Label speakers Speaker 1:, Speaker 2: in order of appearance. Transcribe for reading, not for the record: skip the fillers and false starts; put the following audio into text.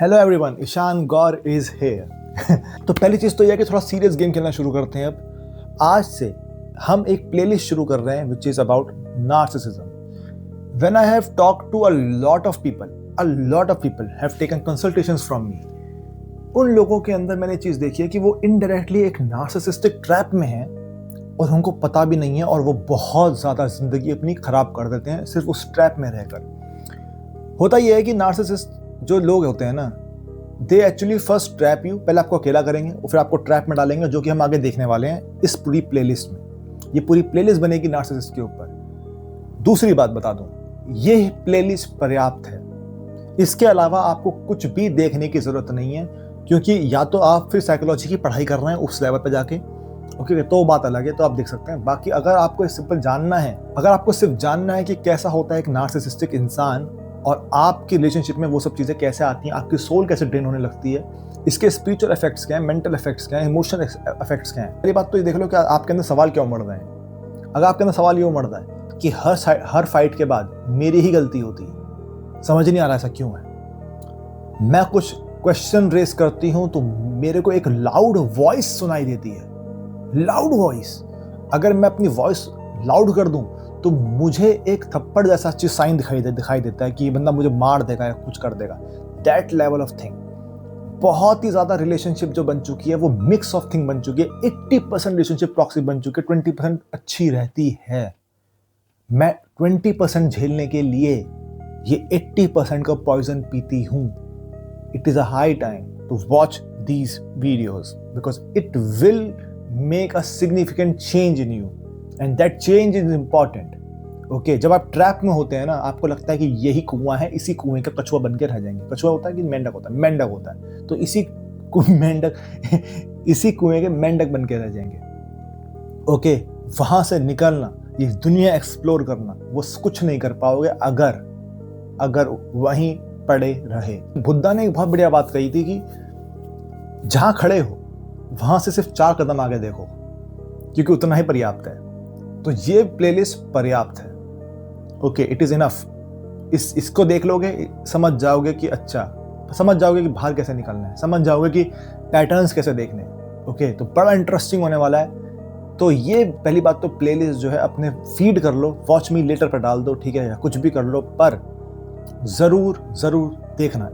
Speaker 1: Hello everyone, Ishaan Gaur is here. तो पहली चीज तो यह है कि थोड़ा सीरियस गेम खेलना शुरू करते हैं। अब आज से हम एक प्लेलिस्ट शुरू कर रहे हैं which is about narcissism. When I have talked to a lot of people have taken consultations from me, उन लोगों के अंदर मैंने चीज देखी है कि वो इनडायरेक्टली एक नार्सिसिस्टिक ट्रैप में हैं और उनको पता भी नहीं है, और वो बहुत ज्यादा जिंदगी अपनी खराब कर देते हैं सिर्फ उस ट्रैप में रहकर। होता यह है कि नार्सिसिस्ट जो लोग होते हैं ना, they actually first trap you, पहले आपको अकेला करेंगे और फिर आपको ट्रैप में डालेंगे, जो कि हम आगे देखने वाले हैं इस पूरी प्लेलिस्ट में। ये पूरी प्लेलिस्ट बनेगी नार्सिसिस्ट के ऊपर। दूसरी बात बता दूं, ये प्लेलिस्ट पर्याप्त है। इसके अलावा आपको कुछ भी देखने की जरूरत नहीं है, क्योंकि या तो आप फिर साइकोलॉजी की पढ़ाई कर रहे हैं उस लेवल पर जाके, ओके, तो बात अलग है, तो आप देख सकते हैं। बाकी अगर आपको सिंपल जानना है, अगर आपको सिर्फ जानना है कि कैसा होता है एक नार्सिसिस्टिक इंसान और आपकी रिलेशनशिप में वो सब चीज़ें कैसे आती हैं, आपकी सोल कैसे ड्रेन होने लगती है, इसके स्पिरिचुअल इफेक्ट्स क्या हैं, मेंटल इफेक्ट्स क्या हैं, इमोशनल इफेक्ट्स क्या हैं। पहली बात तो ये देख लो कि आपके अंदर सवाल क्यों उमड़ रहे हैं। अगर आपके अंदर सवाल ये उमड़ रहा है कि हर फाइट के बाद मेरी ही गलती होती है, समझ नहीं आ रहा ऐसा क्यों है, मैं कुछ क्वेश्चन रेस करती हूँ तो मेरे को एक लाउड वॉइस सुनाई देती है, लाउड वॉइस। अगर मैं अपनी वॉइस लाउड कर दूं तो मुझे एक थप्पड़ जैसा चीज साइन दिखाई देता है कि ये बंदा मुझे मार देगा या कुछ कर देगा। That level of thing. बहुत ही ज्यादा रिलेशनशिप जो बन चुकी है वो मिक्स ऑफ थिंग बन चुकी है। 80% रिलेशनशिप टॉक्सिक बन चुकी है, 20% अच्छी रहती है। मैं 20% झेलने के लिए ये 80% का पॉइजन पीती हूं। It is a high time to watch these videos because it will make a significant change in you and that change is important. Okay, जब आप ट्रैप में होते हैं ना, आपको लगता है कि यही कुआं है, इसी कुएं का कछुआ बन के रह जाएंगे। कछुआ होता है कि मेंढक होता है? मेंढक होता है। तो इसी कुएं के मेंढक बन के रह जाएंगे। ओके, वहां से निकलना, ये दुनिया एक्सप्लोर करना, वो कुछ नहीं कर पाओगे अगर वहीं पड़े रहे। बुद्धा ने एक बहुत बढ़िया बात कही थी कि जहां खड़े हो वहां से सिर्फ 4 कदम आगे देखो, क्योंकि उतना ही पर्याप्त है। तो ये प्लेलिस्ट पर्याप्त है। Okay, it is enough. इसको देख लोगे, समझ जाओगे कि अच्छा, समझ जाओगे कि बाहर कैसे निकलना है, समझ जाओगे कि पैटर्न्स कैसे देखने हैं। ओके, तो बड़ा इंटरेस्टिंग होने वाला है। तो ये पहली बात तो प्लेलिस्ट जो है अपने फीड कर लो, वॉच मी लेटर पर डाल दो, ठीक है, या कुछ भी कर लो, पर जरूर देखना।